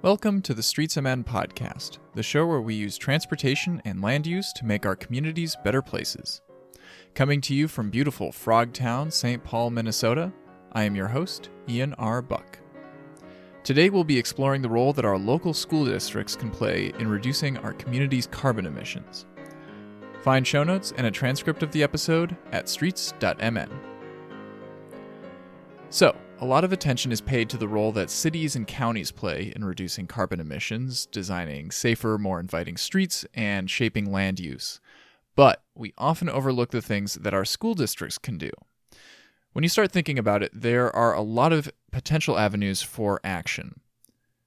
Welcome to the Streets Amend podcast, the show where we use transportation and land use to make our communities better places. Coming to you from beautiful Frogtown, St. Paul, Minnesota, I am your host, Ian R. Buck. Today we'll be exploring the role that our local school districts can play in reducing our community's carbon emissions. Find show notes and a transcript of the episode at streets.mn. So, a lot of attention is paid to the role that cities and counties play in reducing carbon emissions, designing safer, more inviting streets, and shaping land use. But we often overlook the things that our school districts can do. When you start thinking about it, there are a lot of potential avenues for action.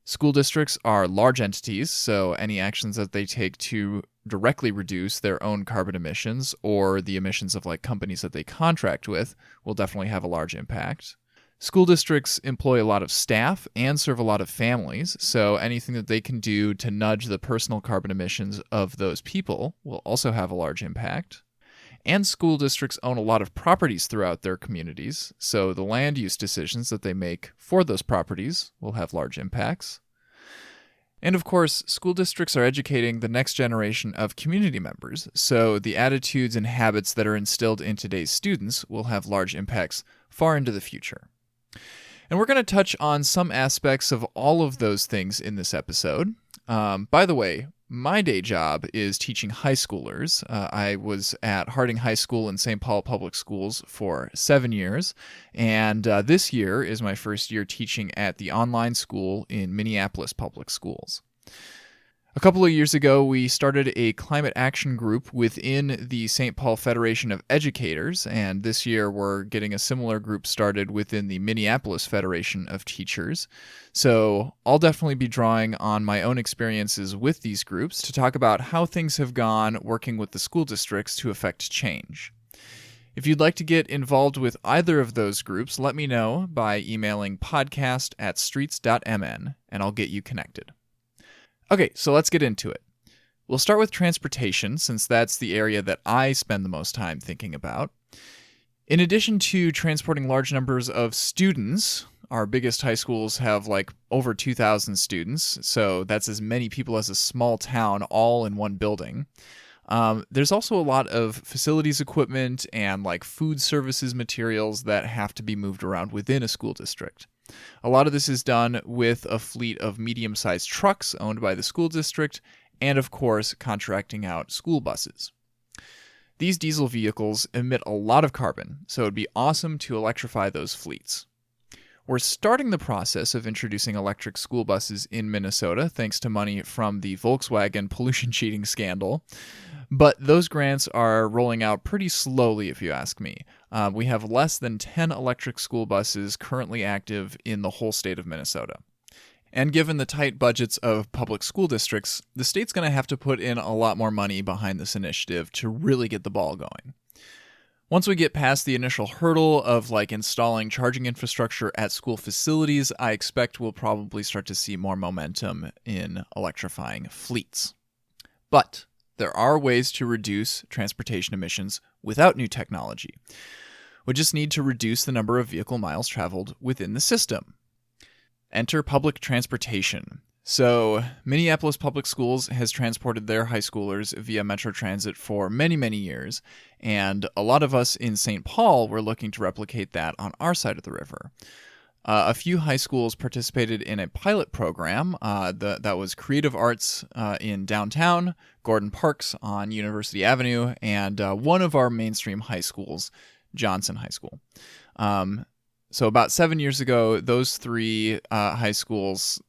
School districts are large entities, so any actions that they take to directly reduce their own carbon emissions or the emissions of companies that they contract with will definitely have a large impact. School districts employ a lot of staff and serve a lot of families, so anything that they can do to nudge the personal carbon emissions of those people will also have a large impact. And school districts own a lot of properties throughout their communities, so the land use decisions that they make for those properties will have large impacts. And of course, school districts are educating the next generation of community members, so the attitudes and habits that are instilled in today's students will have large impacts far into the future. And we're going to touch on some aspects of all of those things in this episode. By the way, my day job is teaching high schoolers. I was at Harding High School in St. Paul Public Schools for 7 years, and this year is my first year teaching at the online school in Minneapolis Public Schools. A couple of years ago, we started a climate action group within the St. Paul Federation of Educators, and this year we're getting a similar group started within the Minneapolis Federation of Teachers. So I'll definitely be drawing on my own experiences with these groups to talk about how things have gone working with the school districts to effect change. If you'd like to get involved with either of those groups, let me know by emailing podcast@streets.mn, and I'll get you connected. Okay, so let's get into it. We'll start with transportation, since that's the area that I spend the most time thinking about. In addition to transporting large numbers of students, our biggest high schools have over 2,000 students, so that's as many people as a small town all in one building. There's also a lot of facilities equipment and food services materials that have to be moved around within a school district. A lot of this is done with a fleet of medium-sized trucks owned by the school district and, of course, contracting out school buses. These diesel vehicles emit a lot of carbon, so it'd be awesome to electrify those fleets. We're starting the process of introducing electric school buses in Minnesota thanks to money from the Volkswagen pollution cheating scandal. But those grants are rolling out pretty slowly, if you ask me. We have less than 10 electric school buses currently active in the whole state of Minnesota. And given the tight budgets of public school districts, the state's going to have to put in a lot more money behind this initiative to really get the ball going. Once we get past the initial hurdle of installing charging infrastructure at school facilities, I expect we'll probably start to see more momentum in electrifying fleets. But there are ways to reduce transportation emissions without new technology. We just need to reduce the number of vehicle miles traveled within the system. Enter public transportation. So, Minneapolis Public Schools has transported their high schoolers via Metro Transit for many, many years, and a lot of us in St. Paul were looking to replicate that on our side of the river. A few high schools participated in a pilot program that was Creative Arts in downtown, Gordon Parks on University Avenue, and one of our mainstream high schools, Johnson High School. So about 7 years ago, those three high schools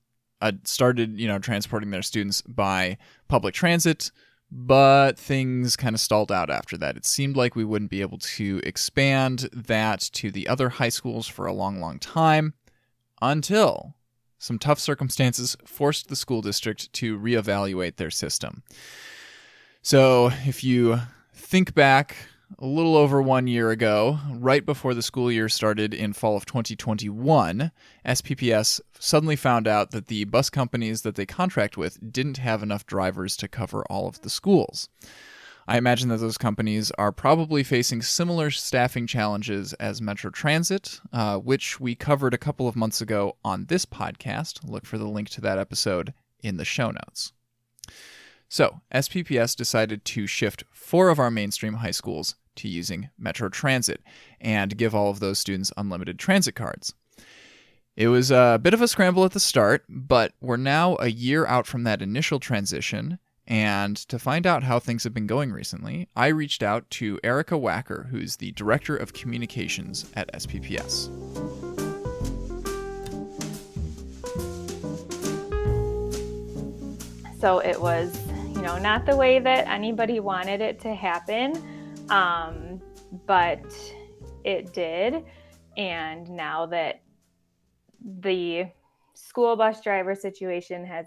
started, transporting their students by public transit, but things kind of stalled out after that. It seemed like we wouldn't be able to expand that to the other high schools for a long, long time until some tough circumstances forced the school district to reevaluate their system. So if you think back a little over 1 year ago, right before the school year started in fall of 2021, SPPS suddenly found out that the bus companies that they contract with didn't have enough drivers to cover all of the schools. I imagine that those companies are probably facing similar staffing challenges as Metro Transit, which we covered a couple of months ago on this podcast. Look for the link to that episode in the show notes. So, SPPS decided to shift 4 of our mainstream high schools to using Metro Transit and give all of those students unlimited transit cards. It was a bit of a scramble at the start, but we're now a year out from that initial transition, and to find out how things have been going recently, I reached out to Erica Wacker, who's the Director of Communications at SPPS. So it was, not the way that anybody wanted it to happen, but it did. And now that the school bus driver situation has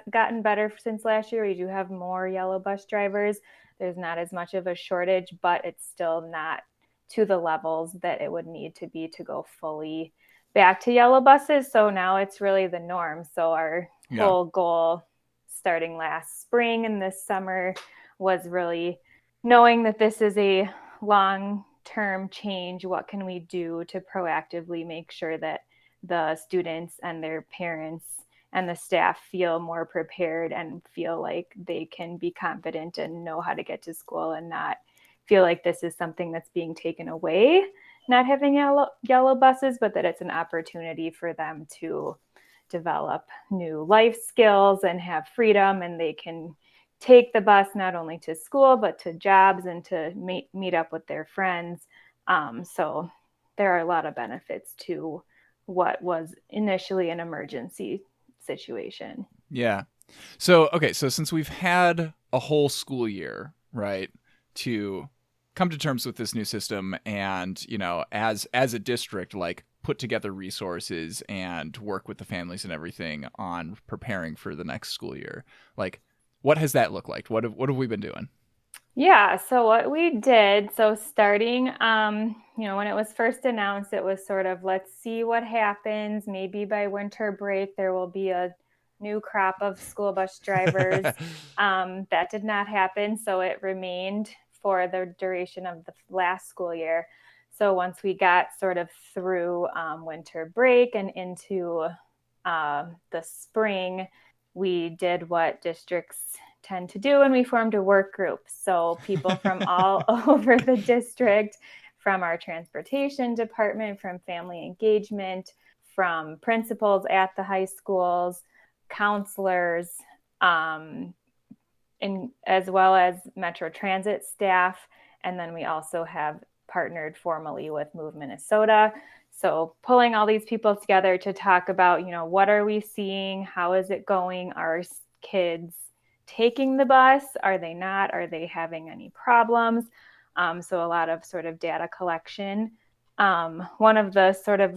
gotten better since last year. We do have more yellow bus drivers. There's not as much of a shortage, but it's still not to the levels that it would need to be to go fully back to yellow buses. So now it's really the norm. So our whole goal starting last spring and this summer was really knowing that this is a long-term change. What can we do to proactively make sure that the students and their parents and the staff feel more prepared and feel like they can be confident and know how to get to school and not feel like this is something that's being taken away, not having yellow buses, but that it's an opportunity for them to develop new life skills and have freedom, and they can take the bus not only to school, but to jobs and to meet up with their friends. So there are a lot of benefits to what was initially an emergency situation. Yeah. So since we've had a whole school year, right, to come to terms with this new system and, as a district, like put together resources and work with the families and everything on preparing for the next school year, like what has that looked like? What have we been doing? Yeah, so what we did, starting, when it was first announced, it was sort of, let's see what happens. Maybe by winter break, there will be a new crop of school bus drivers. That did not happen, so it remained for the duration of the last school year. So once we got sort of through winter break and into the spring, we did what districts tend to do, and we formed a work group. So people from all over the district, from our transportation department, from family engagement, from principals at the high schools, counselors, and as well as Metro Transit staff. And then we also have partnered formally with Move Minnesota. So pulling all these people together to talk about, what are we seeing? How is it going? Are kids taking the bus? Are they not? Are they having any problems? So a lot of sort of data collection. One of the sort of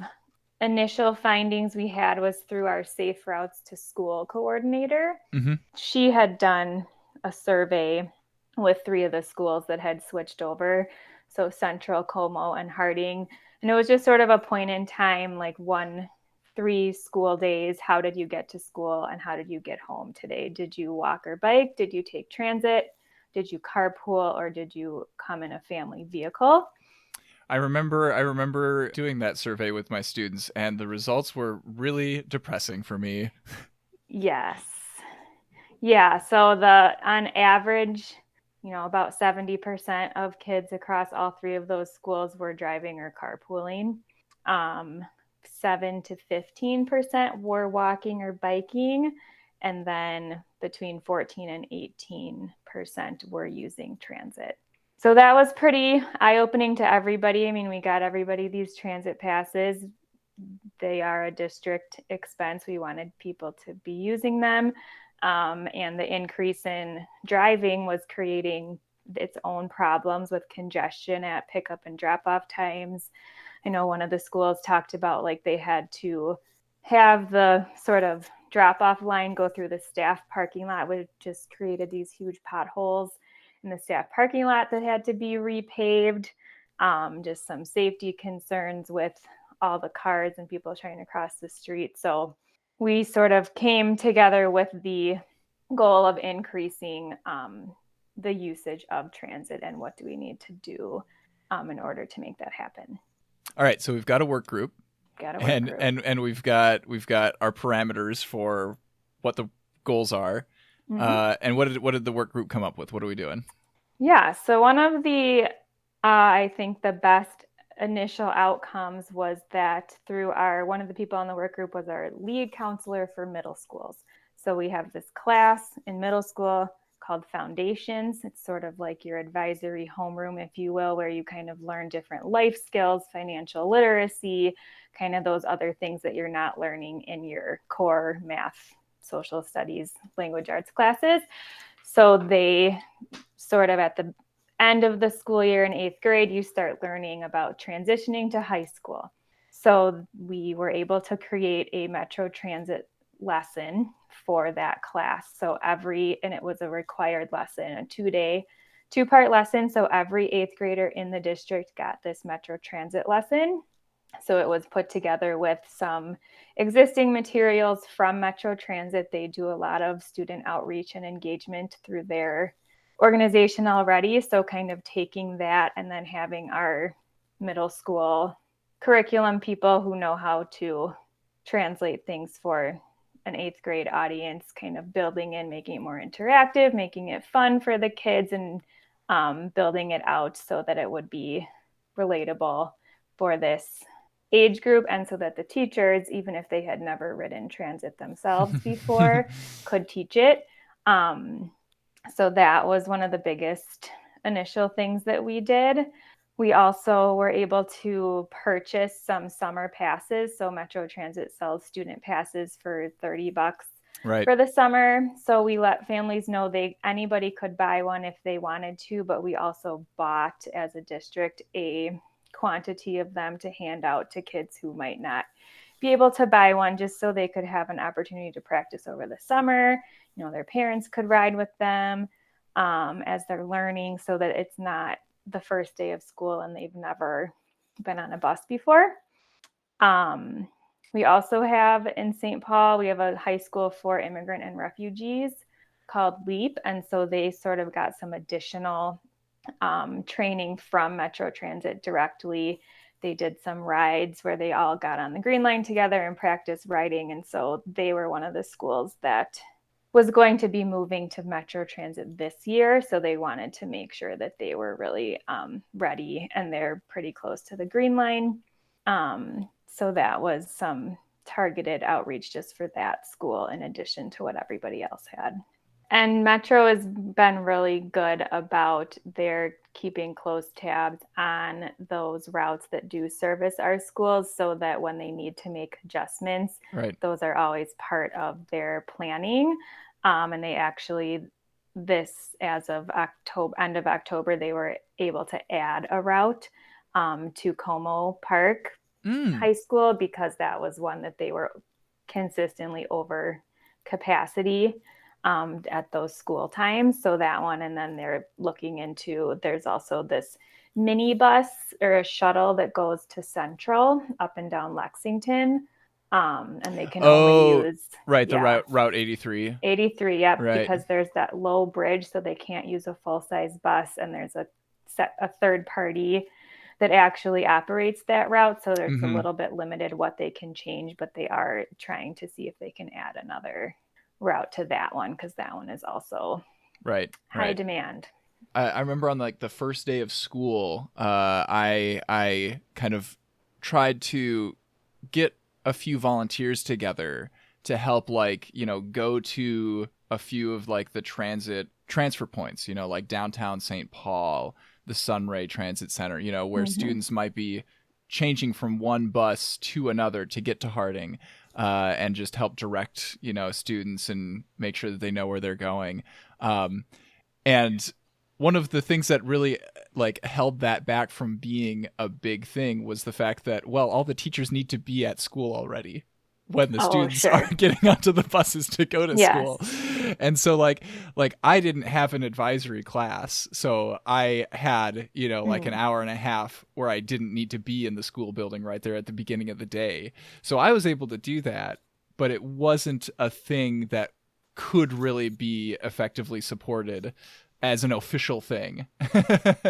initial findings we had was through our Safe Routes to School coordinator. Mm-hmm. She had done a survey with 3 of the schools that had switched over. So Central, Como, and Harding. And it was just sort of a point in time, like 3 school days. How did you get to school and how did you get home today? Did you walk or bike? Did you take transit? Did you carpool, or did you come in a family vehicle? I remember doing that survey with my students, and the results were really depressing for me. Yes. Yeah. So on average, about 70% of kids across all 3 of those schools were driving or carpooling. 7 to 15% were walking or biking, and then between 14 and 18% were using transit. So that was pretty eye-opening to everybody. I mean, we got everybody these transit passes. They are a district expense. We wanted people to be using them. And the increase in driving was creating its own problems with congestion at pickup and drop-off times. I know one of the schools talked about like they had to have the sort of drop-off line go through the staff parking lot, which just created these huge potholes in the staff parking lot that had to be repaved. Just some safety concerns with all the cars and people trying to cross the street. So we sort of came together with the goal of increasing the usage of transit and what do we need to do in order to make that happen. All right, so we've got a work group. And we've got our parameters for what the goals are. And what did the work group come up with? What are we doing? Yeah, so one of the I think the best initial outcomes was that through one of the people on the work group was our lead counselor for middle schools. So we have this class in middle school called Foundations. It's sort of like your advisory homeroom, if you will, where you kind of learn different life skills, financial literacy, kind of those other things that you're not learning in your core math, social studies, language arts classes. So they sort of at the end of the school year in 8th grade, you start learning about transitioning to high school. So we were able to create a Metro Transit lesson for that class. So and it was a required lesson, a 2-part lesson. So every 8th grader in the district got this Metro Transit lesson. So it was put together with some existing materials from Metro Transit. They do a lot of student outreach and engagement through their organization already. So kind of taking that and then having our middle school curriculum people who know how to translate things for an 8th grade audience, kind of building in, making it more interactive, making it fun for the kids, and building it out so that it would be relatable for this age group, and so that the teachers, even if they had never ridden transit themselves before, could teach it. So that was one of the biggest initial things that we did. We also were able to purchase some summer passes. So Metro Transit sells student passes for $30 for the summer. So we let families know anybody could buy one if they wanted to, but we also bought as a district a quantity of them to hand out to kids who might not be able to buy one, just so they could have an opportunity to practice over the summer. Their parents could ride with them as they're learning, so that it's not the first day of school and they've never been on a bus before. We also have in St. Paul, we have a high school for immigrant and refugees called LEAP. And so they sort of got some additional training from Metro Transit directly. They did some rides where they all got on the Green Line together and practiced riding. And so they were one of the schools that was going to be moving to Metro Transit this year. So they wanted to make sure that they were really ready, and they're pretty close to the Green Line. So that was some targeted outreach just for that school, in addition to what everybody else had. And Metro has been really good about their keeping close tabs on those routes that do service our schools, so that when they need to make adjustments, those are always part of their planning. And they actually, as of end of October, they were able to add a route to Como Park High School, because that was one that they were consistently over capacity at those school times. So that one, and then they're looking into, there's also this mini bus or a shuttle that goes to Central up and down Lexington. And they can only use the route 83. 83, yep, because there's that low bridge, so they can't use a full-size bus, and there's a third party that actually operates that route, so there's a little bit limited what they can change, but they are trying to see if they can add another route to that one, because that one is also high demand. I remember on the first day of school, I kind of tried to get a few volunteers together to help go to a few of the transit transfer points, like downtown St. Paul, the Sunray Transit Center, where students might be changing from one bus to another to get to Harding, and just help direct, students and make sure that they know where they're going. And one of the things that really held that back from being a big thing was the fact that, all the teachers need to be at school already when the students are getting onto the buses to go to school. And so I didn't have an advisory class, so I had, an hour and a half where I didn't need to be in the school building right there at the beginning of the day. So I was able to do that, but it wasn't a thing that could really be effectively supported as an official thing.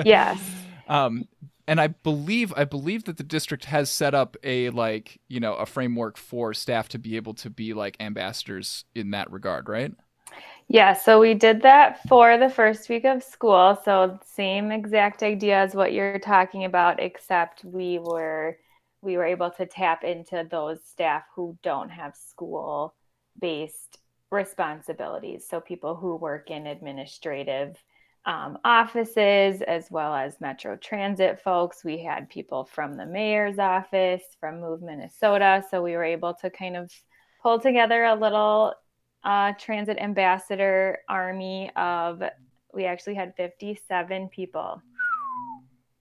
Yes. um, and I believe that the district has set up a a framework for staff to be able to be like ambassadors in that regard, right? Yeah, so we did that for the first week of school. So same exact idea as what you're talking about, except we were able to tap into those staff who don't have school-based responsibilities. So people who work in administrative offices as well as Metro Transit folks. We had people from the mayor's office, from Move Minnesota. So we were able to kind of pull together a little transit ambassador army of, we actually had 57 people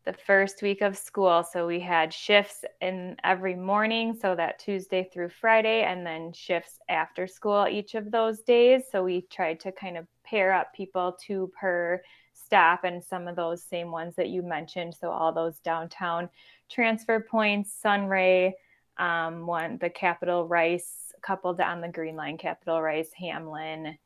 the first week of school. So we had shifts in every morning, so that Tuesday through Friday, and then shifts after school each of those days. So we tried to kind of pair up people two per stop, and some of those same ones that you mentioned. So all those downtown transfer points, Sunray, the Capitol Rice, a couple down the Green Line, Capitol Rice, Hamlin,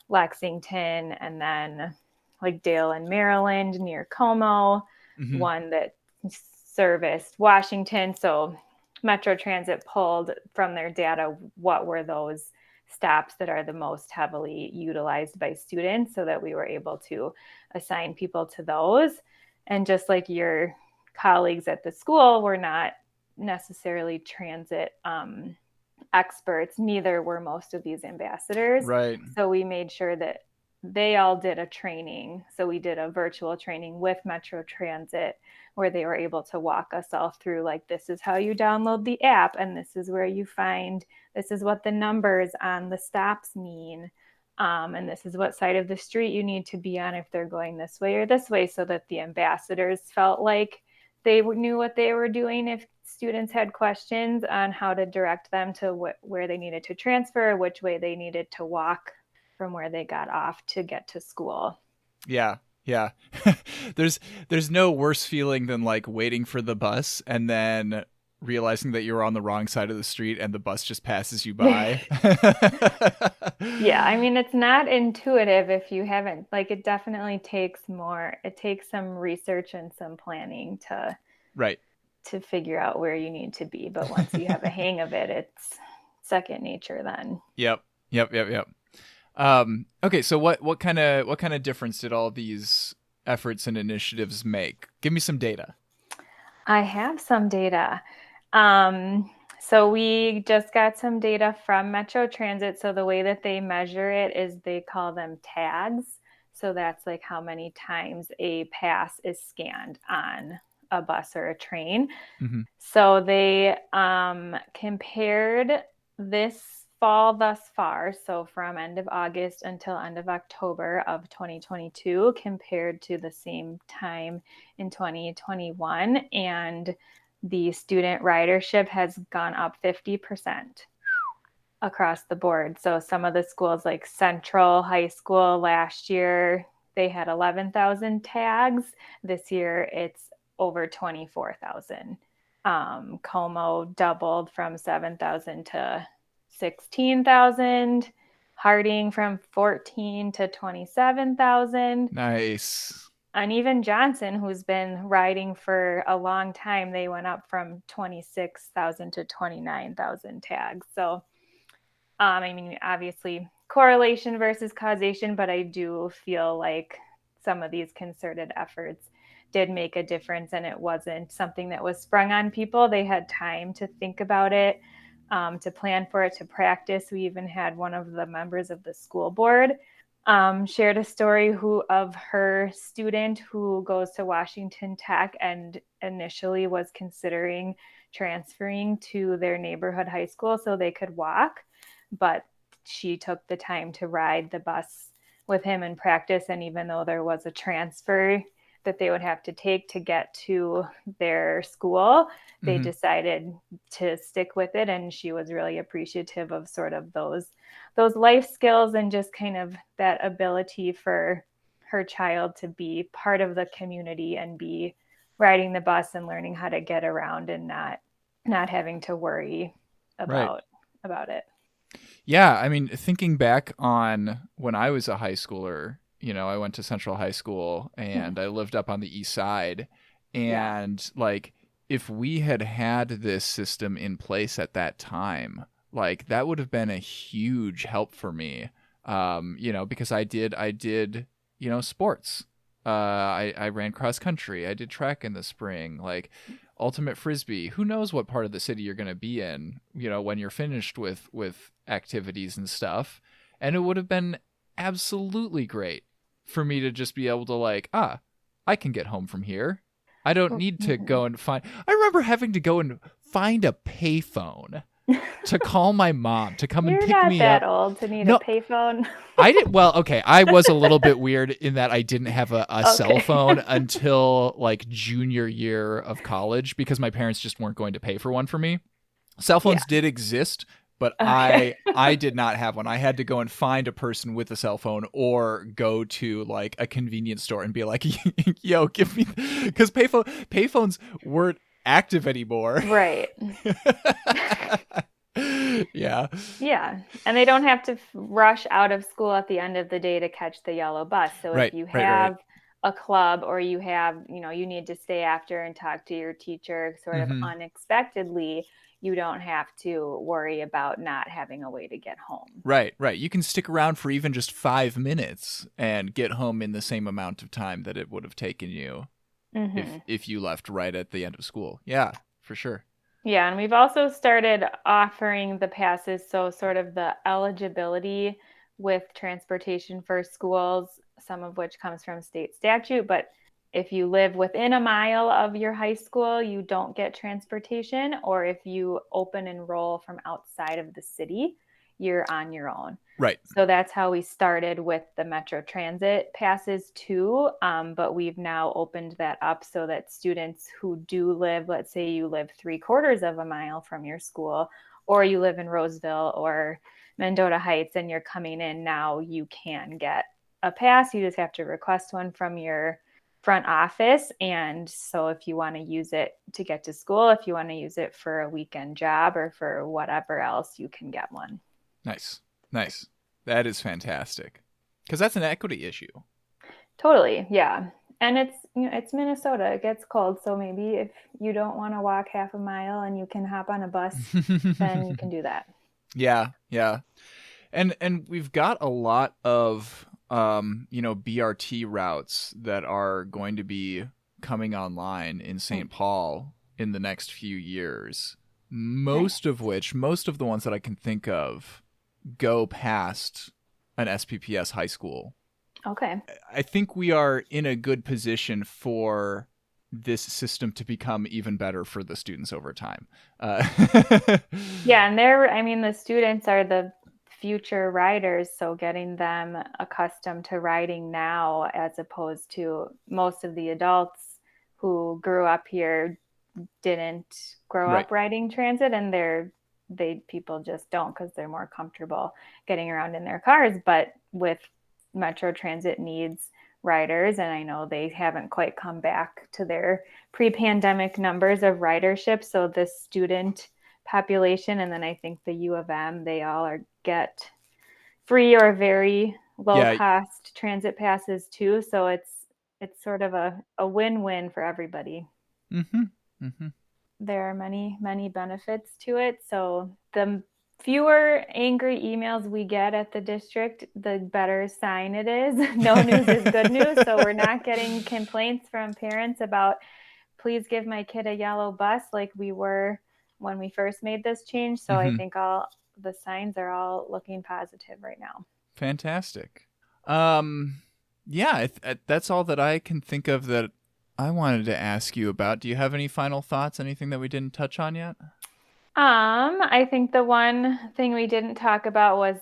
Lexington, and then like Dale and Maryland near Como, Mm-hmm. one that serviced Washington. So Metro Transit pulled from their data what were those stops that are the most heavily utilized by students, so that we were able to assign people to those. And just like your colleagues at the school were not necessarily transit experts, neither were most of these ambassadors. Right. So we made sure that they all did a training. So we did a virtual training with Metro Transit where they were able to walk us all through, like, this is how you download the app, and this is where you find, this is what the numbers on the stops mean. And this is what side of the street you need to be on if they're going this way or this way, so that the ambassadors felt like they knew what they were doing if students had questions on how to direct them to where they needed to transfer, which way they needed to walk from where they got off to get to school. Yeah. Yeah. there's there's no worse feeling than like waiting for the bus and then realizing that you're on the wrong side of the street and the bus just passes you by. Yeah, I mean, it's not intuitive if you haven't, like, it definitely takes more, it takes some research and some planning Right. to figure out where you need to be. But once you have a hang of it, it's second nature then. Yep. Yep. Yep. Yep. Okay, so what kind of difference did all these efforts and initiatives make? Give me some data. I have some data. So we just got some data from Metro Transit. So the way that they measure it is they call them tags. So that's like how many times a pass is scanned on a bus or a train. Mm-hmm. So they compared this fall thus far, so from end of August until end of October of 2022, compared to the same time in 2021. And the student ridership has gone up 50% across the board. So some of the schools, like Central High School last year, they had 11,000 tags. This year it's over 24,000. Como doubled from 7,000 to 16,000. Harding from 14 to 27,000. Nice. And even Johnson, who's been riding for a long time, they went up from 26,000 to 29,000 tags. So, I mean, obviously correlation versus causation, but I do feel like some of these concerted efforts did make a difference, and it wasn't something that was sprung on people. They had time to think about it, to plan for it, to practice. We even had one of the members of the school board shared a story of her student who goes to Washington Tech and initially was considering transferring to their neighborhood high school so they could walk, but she took the time to ride the bus with him and practice. And even though there was a transfer that they would have to take to get to their school, they Mm-hmm. decided to stick with it. And she was really appreciative of sort of those life skills and just kind of that ability for her child to be part of the community and be riding the bus and learning how to get around and not having to worry Right. about it. Yeah, I mean, thinking back on when I was a high schooler, I went to Central High School and I lived up on the east side. Yeah. And like, if we had had this system in place at that time, like that would have been a huge help for me. Because I did, sports. I ran cross country. I did track in the spring, like ultimate frisbee. Who knows what part of the city you're going to be in, when you're finished with activities and stuff. And it would have been absolutely great for me to just be able to like, I can get home from here. I don't need to Mhm. go and find. I remember having to go and find a payphone to call my mom to come and You're pick not me that up. old to need a No, payphone. I did. Well, okay. I was a little bit weird in that I didn't have a cell Okay. phone until like junior year of college because my parents just weren't going to pay for one for me. Cell Yeah. phones did exist, but Okay. I did not have one. I had to go and find a person with a cell phone or go to like a convenience store and be like, "Yo, give me," because payphones weren't active anymore. Right. Yeah. Yeah. And they don't have to rush out of school at the end of the day to catch the yellow bus. So if Right. you Right. Right. have a club or you have, you need to stay after and talk to your teacher sort of Hmm. unexpectedly, you don't have to worry about not having a way to get home. Right. Right. You can stick around for even just 5 minutes and get home in the same amount of time that it would have taken you if Hmm. if you left right at the end of school. Yeah, for sure. Yeah, and we've also started offering the passes, so sort of the eligibility with transportation for schools, some of which comes from state statute. But if you live within a mile of your high school, you don't get transportation. Or if you open enroll from outside of the city, you're on your own. Right. So that's how we started with the Metro Transit passes too. But we've now opened that up so that students who do live, let's say you live 3/4 of a mile from your school, or you live in Roseville or Mendota Heights and you're coming in now, you can get a pass. You just have to request one from your front office. And so if you want to use it to get to school, if you want to use it for a weekend job or for whatever else, you can get one. Nice. Nice. That is fantastic. Because that's an equity issue. Totally, yeah. And it's Minnesota. It gets cold, so maybe if you don't want to walk half a mile and you can hop on a bus, then you can do that. Yeah, yeah. And we've got a lot of BRT routes that are going to be coming online in Mm, St. Paul in the next few years. nice. Most of the ones that I can think of go past an SPPS high school. Okay. I think we are in a good position for this system to become even better for the students over time. Uh, Yeah, and I mean, the students are the future riders, so getting them accustomed to riding now as opposed to most of the adults who grew up here didn't grow right. up riding transit and people just don't because they're more comfortable getting around in their cars. But with Metro Transit needs riders, and I know they haven't quite come back to their pre-pandemic numbers of ridership. So the student population, and then I think the U of M, they all get free or very low Yeah. cost transit passes too. So it's sort of a win-win for everybody. Mhm. Mhm. There are many benefits to it. So the fewer angry emails we get at the district, the better sign it is. No news is good news. So we're not getting complaints from parents about, please give my kid a yellow bus like we were when we first made this change. So I Mhm. think all the signs are all looking positive right now. Fantastic. Um yeah, that's all that I can think of that I wanted to ask you about. Do you have any final thoughts? Anything that we didn't touch on yet? I think the one thing we didn't talk about was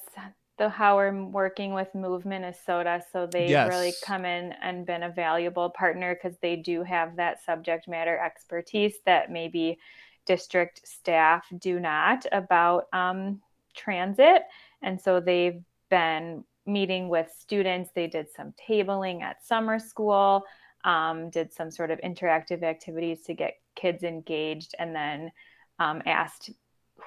the how we're working with Move Minnesota. So they've really Yes. come in and been a valuable partner because they do have that subject matter expertise that maybe district staff do not about transit. And so they've been meeting with students. They did some tabling at summer school, did some sort of interactive activities to get kids engaged, and then asked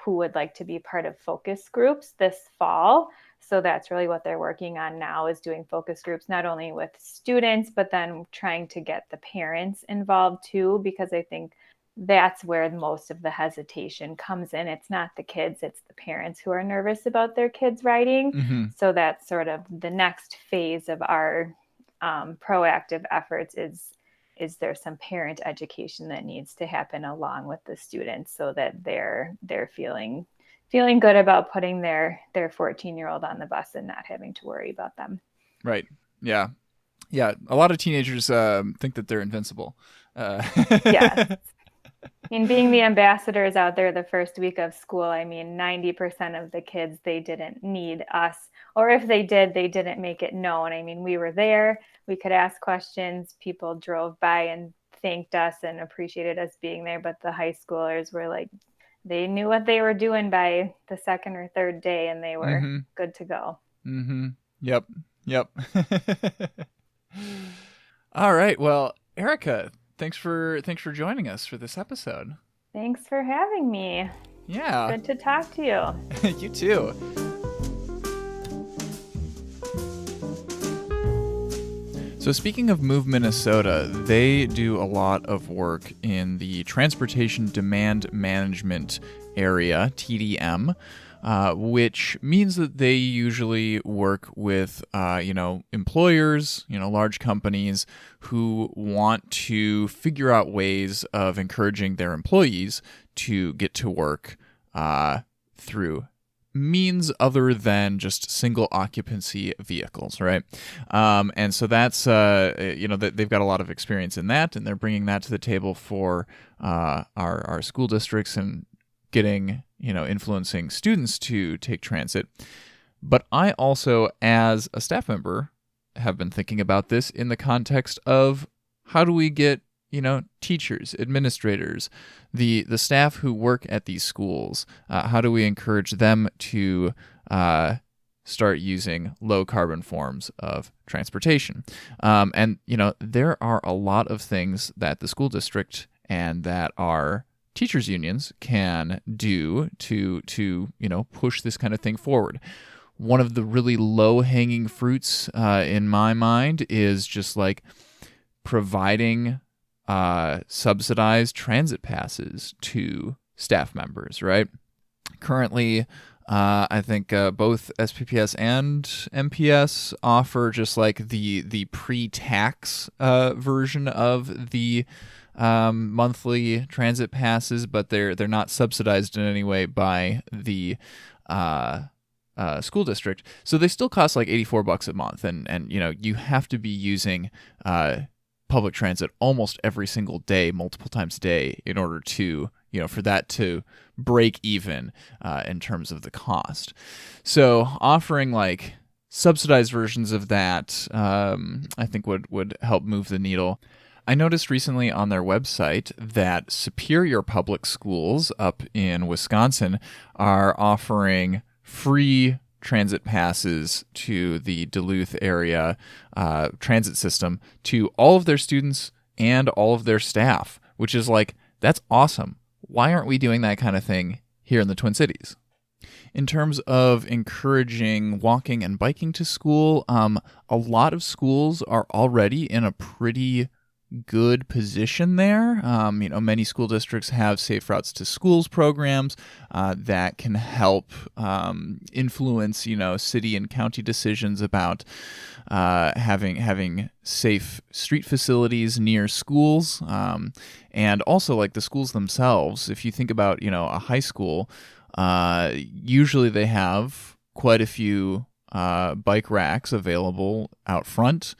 who would like to be part of focus groups this fall. So that's really what they're working on now, is doing focus groups, not only with students, but then trying to get the parents involved too, because I think that's where most of the hesitation comes in. It's not the kids, it's the parents who are nervous about their kids riding. Mm-hmm. So that's sort of the next phase of our proactive efforts is there some parent education that needs to happen along with the students so that they're feeling good about putting their 14-year-old on the bus and not having to worry about them. Right. Yeah. Yeah. A lot of teenagers think that they're invincible. Yes. I mean, being the ambassadors out there the first week of school, I mean, 90% of the kids, they didn't need us. Or if they did, they didn't make it known. I mean, we were there. We could ask questions. People drove by and thanked us and appreciated us being there. But the high schoolers were like, they knew what they were doing by the second or third day, and they were good to go. Mm-hmm. Yep. All right. Well, Erica, thanks for joining us for this episode. Thanks for having me. Yeah. Good to talk to you. You too. So speaking of Move Minnesota, they do a lot of work in the transportation demand management area, TDM, which means that they usually work with, employers, large companies who want to figure out ways of encouraging their employees to get to work through means other than just single occupancy vehicles, right? And so that's, they've got a lot of experience in that, and they're bringing that to the table for our school districts and getting, influencing students to take transit. But I also, as a staff member, have been thinking about this in the context of how do we get, teachers, administrators, the staff who work at these schools, how do we encourage them to start using low carbon forms of transportation? And there are a lot of things that the school district and that our teachers unions can do to push this kind of thing forward. One of the really low hanging fruits in my mind is just like providing subsidized transit passes to staff members, right? Currently, I think both SPPS and MPS offer just like the pre-tax version of the monthly transit passes, but they're not subsidized in any way by the school district. So they still cost like $84 a month, and you have to be using public transit almost every single day, multiple times a day, in order to, for that to break even in terms of the cost. So offering like subsidized versions of that, I think would help move the needle. I noticed recently on their website that Superior Public Schools up in Wisconsin are offering free transit passes to the Duluth area transit system to all of their students and all of their staff, which is like, that's awesome. Why aren't we doing that kind of thing here in the Twin Cities? In terms of encouraging walking and biking to school, a lot of schools are already in a pretty good position there. Many school districts have safe routes to schools programs that can help influence, city and county decisions about having safe street facilities near schools, and also like the schools themselves. If you think about, a high school, usually they have quite a few bike racks available out front.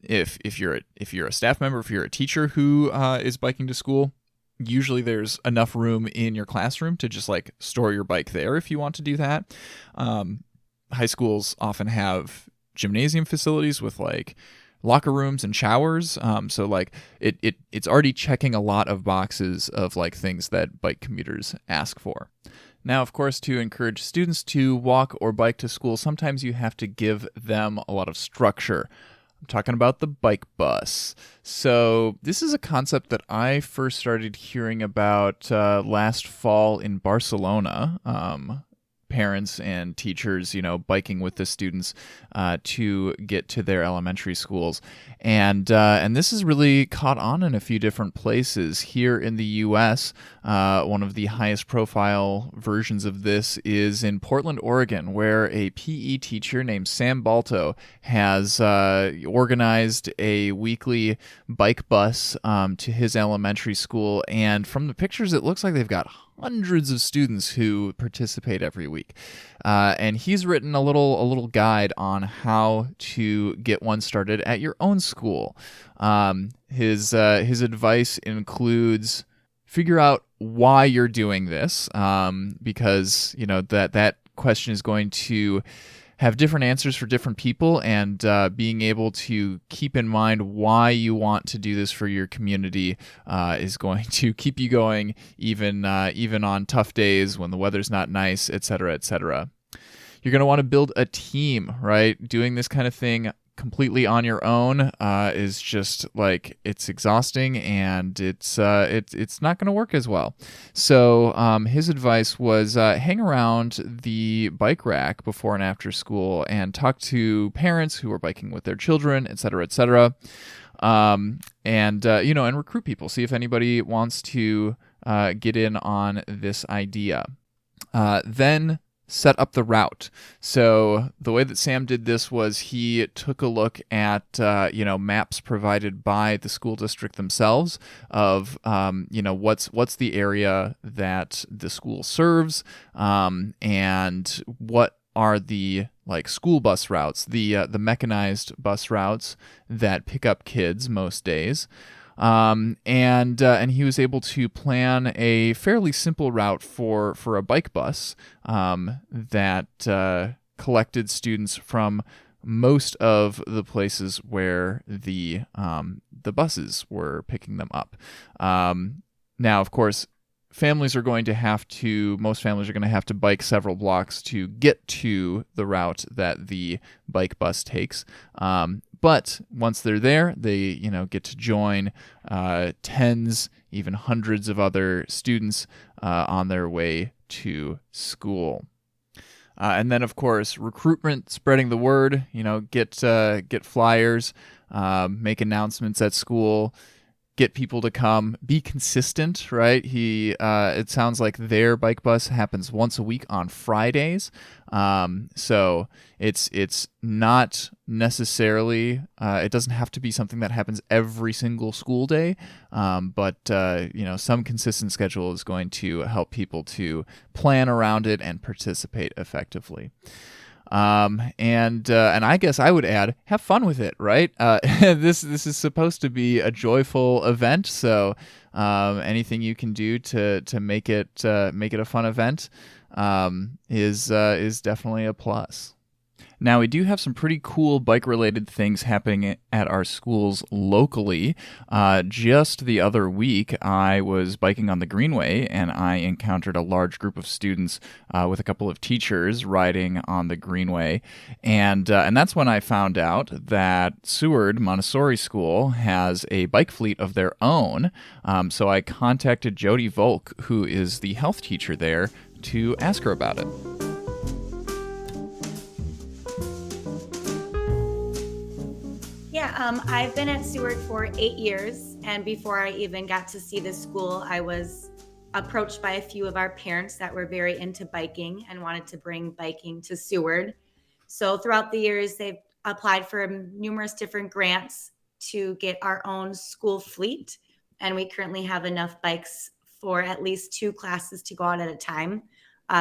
If you're a staff member, if you're a teacher who is biking to school, usually there's enough room in your classroom to just like store your bike there if you want to do that. High schools often have gymnasium facilities with like locker rooms and showers. So like it's already checking a lot of boxes of like things that bike commuters ask for. Now, of course, to encourage students to walk or bike to school, sometimes you have to give them a lot of structure. I'm talking about the bike bus. So, this is a concept that I first started hearing about last fall in Barcelona. Parents and teachers, biking with the students to get to their elementary schools, and this has really caught on in a few different places here in the U.S. One of the highest profile versions of this is in Portland, Oregon, where a PE teacher named Sam Balto has organized a weekly bike bus to his elementary school, and from the pictures, it looks like they've got hundreds of students who participate every week, and he's written a little guide on how to get one started at your own school. His advice includes figure out why you're doing this, because that question is going to have different answers for different people, and being able to keep in mind why you want to do this for your community is going to keep you going even on tough days when the weather's not nice, etc., etc. You're going to want to build a team, right? Doing this kind of thing completely on your own is just like, it's exhausting, and it's not going to work as well. So his advice was hang around the bike rack before and after school and talk to parents who are biking with their children, etc., etc. And recruit people. See if anybody wants to get in on this idea. Then set up the route. So the way that Sam did this was he took a look at maps provided by the school district themselves of what's the area that the school serves, and what are the school bus routes, the mechanized bus routes that pick up kids most days. And he was able to plan a fairly simple route for a bike bus that collected students from most of the places where the buses were picking them up. Now, of course, most families are going to have to bike several blocks to get to the route that the bike bus takes. But once they're there, they get to join tens, even hundreds of other students on their way to school. And then, of course, recruitment, spreading the word. Get flyers, make announcements at school, get people to come, be consistent, right? It sounds like their bike bus happens once a week on Fridays. So it's not necessarily, it doesn't have to be something that happens every single school day. But some consistent schedule is going to help people to plan around it and participate effectively. And I guess I would add, have fun with it, right? This is supposed to be a joyful event, so anything you can do to make it a fun event is definitely a plus. Now, we do have some pretty cool bike-related things happening at our schools locally. Just the other week, I was biking on the Greenway, and I encountered a large group of students with a couple of teachers riding on the Greenway. And that's when I found out that Seward Montessori School has a bike fleet of their own. So I contacted Jody Volk, who is the health teacher there, to ask her about it. Yeah, I've been at Seward for 8 years, and before I even got to see the school, I was approached by a few of our parents that were very into biking and wanted to bring biking to Seward. So throughout the years, they've applied for numerous different grants to get our own school fleet, and we currently have enough bikes for at least 2 classes to go out at a time,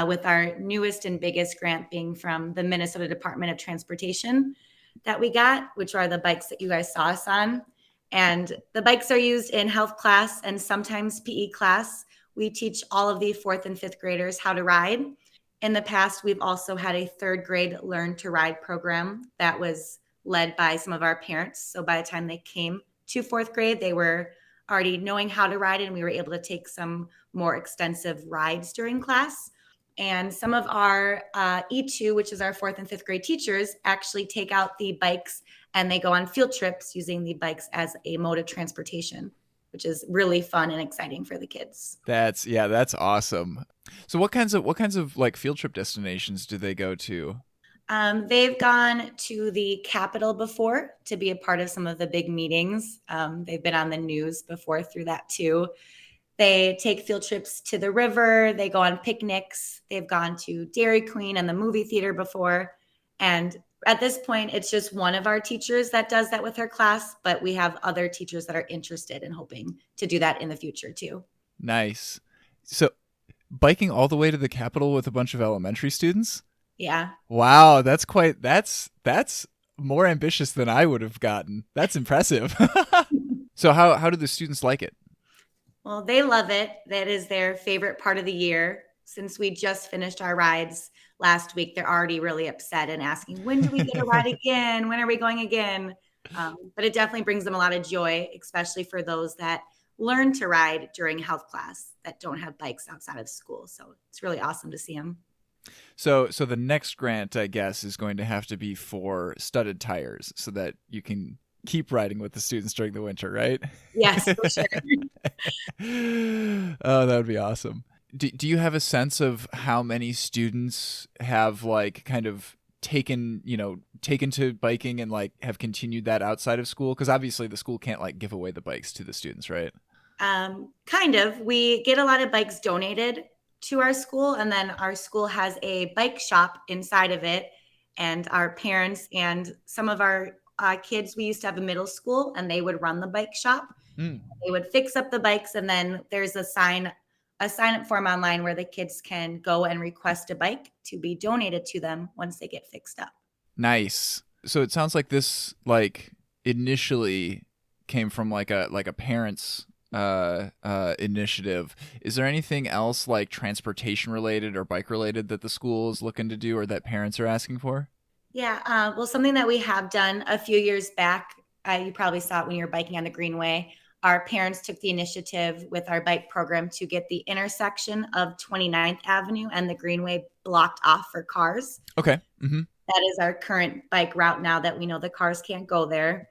with our newest and biggest grant being from the Minnesota Department of Transportation that we got, which are the bikes that you guys saw us on. And the bikes are used in health class and sometimes PE class. We teach all of the 4th and 5th graders how to ride. In the past, we've also had a 3rd grade Learn to Ride program that was led by some of our parents. So by the time they came to 4th grade, they were already knowing how to ride, and we were able to take some more extensive rides during class. And some of our E2, which is our 4th and 5th grade teachers, actually take out the bikes and they go on field trips using the bikes as a mode of transportation, which is really fun and exciting for the kids. That's awesome. So what kinds of like field trip destinations do they go to? They've gone to the Capitol before to be a part of some of the big meetings. They've been on the news before through that too. They take field trips to the river. They go on picnics. They've gone to Dairy Queen and the movie theater before. And at this point, it's just one of our teachers that does that with her class, but we have other teachers that are interested in hoping to do that in the future too. Nice. So biking all the way to the Capitol with a bunch of elementary students? Yeah. Wow, that's more ambitious than I would have gotten. That's impressive. So how do the students like it? Well, they love it. That is their favorite part of the year. Since we just finished our rides last week, they're already really upset and asking, when do we get a ride again? When are we going again? But it definitely brings them a lot of joy, especially for those that learn to ride during health class that don't have bikes outside of school. So it's really awesome to see them. So the next grant, I guess, is going to have to be for studded tires so that you can keep riding with the students during the winter, right? Yes, for sure. Oh, that would be awesome. Do you have a sense of how many students have like kind of taken to biking and like have continued that outside of school? Because obviously the school can't like give away the bikes to the students, right? Kind of. We get a lot of bikes donated to our school, and then our school has a bike shop inside of it. And our parents and some of our kids, we used to have a middle school, and they would run the bike shop. They would fix up the bikes, and then there's a sign up form online where the kids can go and request a bike to be donated to them once they get fixed up. Nice. So it sounds like this like initially came from like a parents initiative. Is there anything else like transportation related or bike related that the school is looking to do or that parents are asking for? Yeah, well, something that we have done a few years back, you probably saw it when you were biking on the Greenway. Our parents took the initiative with our bike program to get the intersection of 29th Avenue and the Greenway blocked off for cars. Okay. Mm-hmm. That is our current bike route now that we know the cars can't go there.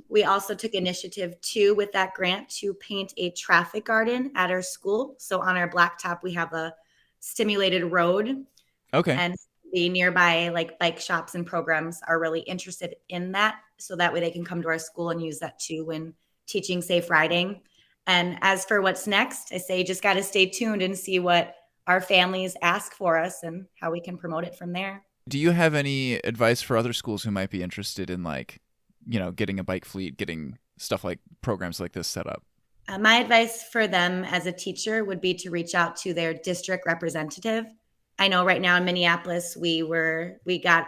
We also took initiative too with that grant to paint a traffic garden at our school. So on our blacktop, we have a stimulated road. Okay. And the nearby like bike shops and programs are really interested in that. So that way they can come to our school and use that too when teaching safe riding. And as for what's next, I say just got to stay tuned and see what our families ask for us and how we can promote it from there. Do you have any advice for other schools who might be interested in like, getting a bike fleet, getting stuff like programs like this set up? My advice for them as a teacher would be to reach out to their district representative. I know right now in Minneapolis, we got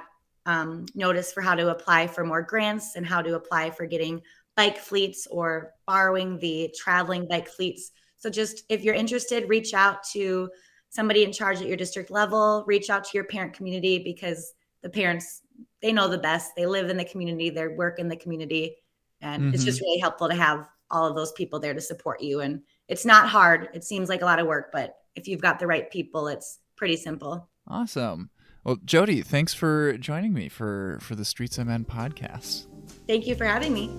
notice for how to apply for more grants and how to apply for getting bike fleets or borrowing the traveling bike fleets. So just if you're interested, reach out to somebody in charge at your district level, reach out to your parent community because the parents, they know the best. They live in the community, they work in the community. And It's just really helpful to have all of those people there to support you. And it's not hard. It seems like a lot of work, but if you've got the right people, it's pretty simple. Awesome. Well, Jody, thanks for joining me for the Streets I'm In podcast. Thank you for having me.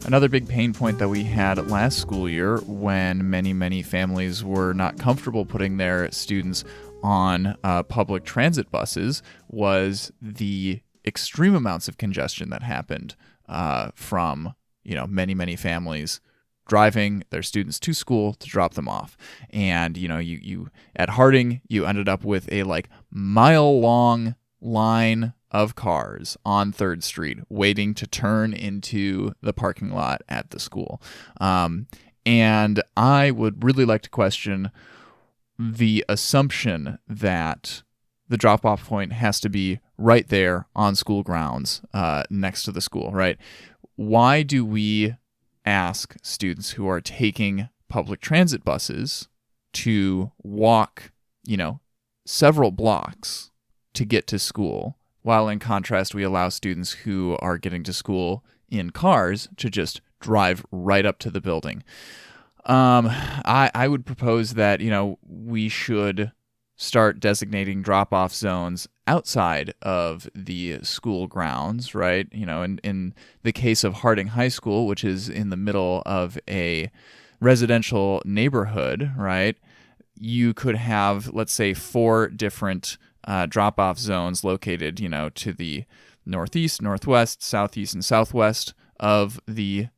Another big pain point that we had last school year when many families were not comfortable putting their students on public transit buses was the extreme amounts of congestion that happened from many families driving their students to school to drop them off. And you at Harding, you ended up with a like mile-long line of cars on 3rd Street waiting to turn into the parking lot at the school. And I would really like to question the assumption that the drop-off point has to be right there on school grounds next to the school, right? Why do we ask students who are taking public transit buses to walk, several blocks to get to school, while in contrast, we allow students who are getting to school in cars to just drive right up to the building? I would propose that, we should start designating drop-off zones outside of the school grounds, right? In the case of Harding High School, which is in the middle of a residential neighborhood, right? You could have, let's say, 4 different drop-off zones located, to the northeast, northwest, southeast, and southwest of the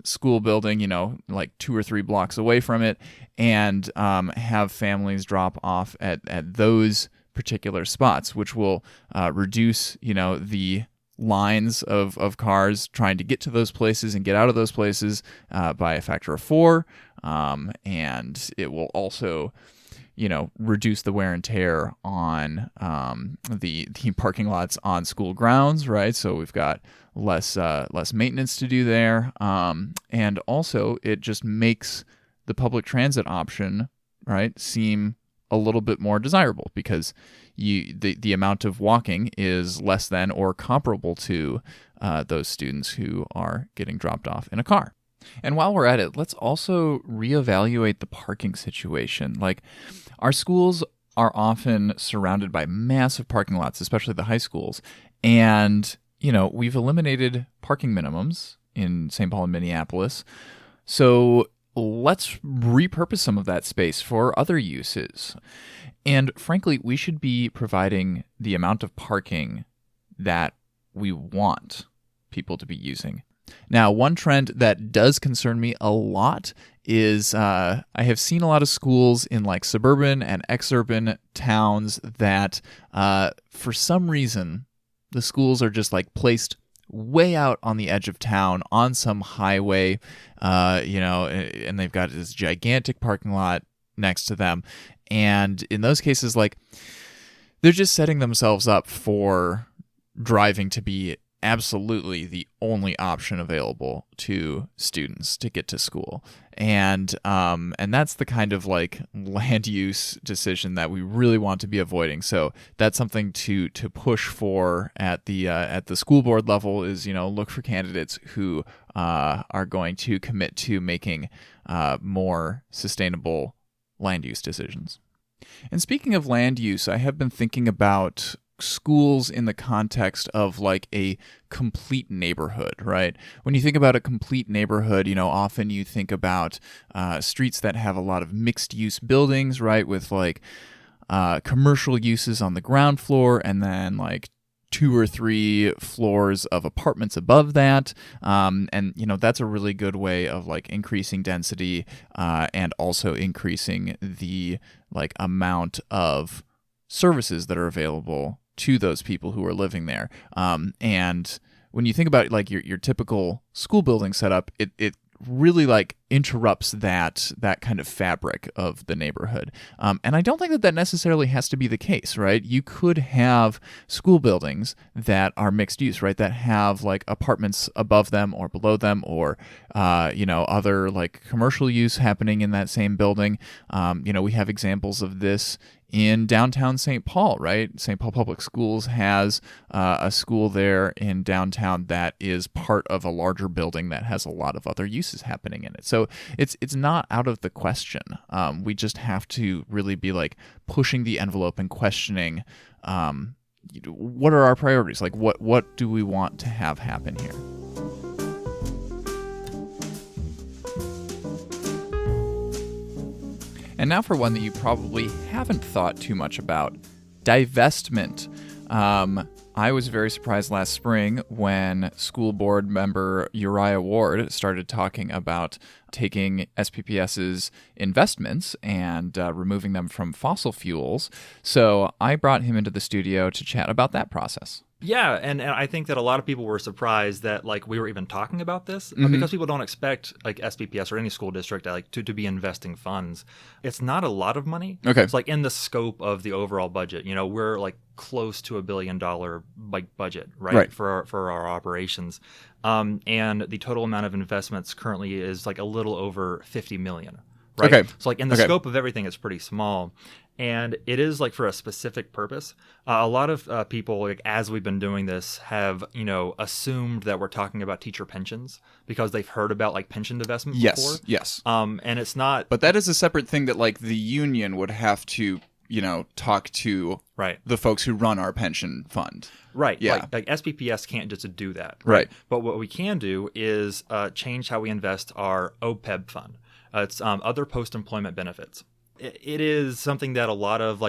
school building, like 2 or 3 blocks away from it, and have families drop off at those particular spots, which will reduce, the lines of cars trying to get to those places and get out of those places by a factor of 4. And it will also, reduce the wear and tear on the parking lots on school grounds, right? So we've got less maintenance to do there. And also it just makes the public transit option, right, seem a little bit more desirable because the amount of walking is less than or comparable to those students who are getting dropped off in a car. And while we're at it, let's also reevaluate the parking situation. Like, our schools are often surrounded by massive parking lots, especially the high schools. And, we've eliminated parking minimums in St. Paul and Minneapolis. So let's repurpose some of that space for other uses. And frankly, we should be providing the amount of parking that we want people to be using. Now, one trend that does concern me a lot is I have seen a lot of schools in like suburban and exurban towns that for some reason the schools are just like placed way out on the edge of town on some highway, and they've got this gigantic parking lot next to them. And in those cases, like, they're just setting themselves up for driving to be absolutely the only option available to students to get to school. And that's the kind of like land use decision that we really want to be avoiding. So that's something to push for at the school board level is, look for candidates who are going to commit to making more sustainable land use decisions. And speaking of land use, I have been thinking about schools in the context of like a complete neighborhood, right? When you think about a complete neighborhood, often you think about streets that have a lot of mixed use buildings, right? With like commercial uses on the ground floor and then like 2 or 3 floors of apartments above that. And that's a really good way of like increasing density and also increasing the like amount of services that are available to those people who are living there. And when you think about like your typical school building setup, it really like interrupts that kind of fabric of the neighborhood. And I don't think that necessarily has to be the case, right? You could have school buildings that are mixed use, right? That have like apartments above them or below them or, other like commercial use happening in that same building. We have examples of this in downtown St. Paul, right? St. Paul Public Schools has a school there in downtown that is part of a larger building that has a lot of other uses happening in it. So it's not out of the question. We just have to really be like pushing the envelope and questioning what are our priorities? Like what do we want to have happen here? And now for one that you probably haven't thought too much about, divestment. I was very surprised last spring when school board member Uriah Ward started talking about taking SPPS's investments and removing them from fossil fuels. So I brought him into the studio to chat about that process. Yeah, and I think that a lot of people were surprised that like we were even talking about this because people don't expect like SPPS or any school district like to be investing funds. It's not a lot of money. Okay. It's like in the scope of the overall budget. We're like close to $1 billion like budget, right? For our operations. And the total amount of investments currently is like a little over 50 million. Right. Okay. So like in the scope of everything, it's pretty small. And it is like for a specific purpose. A lot of people, like as we've been doing this, have assumed that we're talking about teacher pensions because they've heard about like pension divestment before. Yes. And it's not. But that is a separate thing that like the union would have to talk to the folks who run our pension fund. Right. Yeah. Like SPPS can't just do that. Right. But what we can do is change how we invest our OPEB fund. It's other post-employment benefits. It is something that a lot of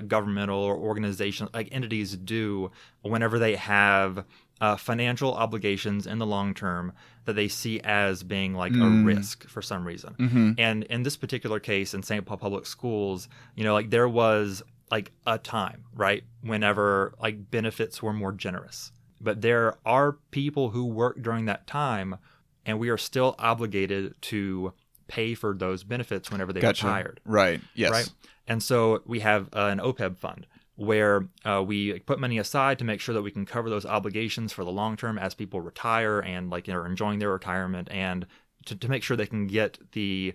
governmental or organizations, like entities, do whenever they have financial obligations in the long term that they see as being like a risk for some reason. Mm-hmm. And in this particular case, in St. Paul Public Schools, there was like a time, right, whenever like benefits were more generous. But there are people who work during that time, and we are still obligated to pay for those benefits whenever they retired. Right. Yes. Right. And so we have an OPEB fund where we put money aside to make sure that we can cover those obligations for the long term as people retire and are enjoying their retirement, and to make sure they can get the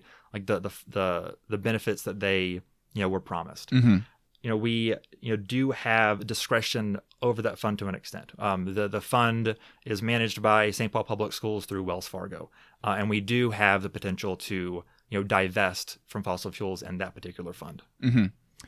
benefits that they were promised. Mm-hmm. We do have discretion over that fund to an extent. The fund is managed by St. Paul Public Schools through Wells Fargo, and we do have the potential to divest from fossil fuels in that particular fund. Mm-hmm.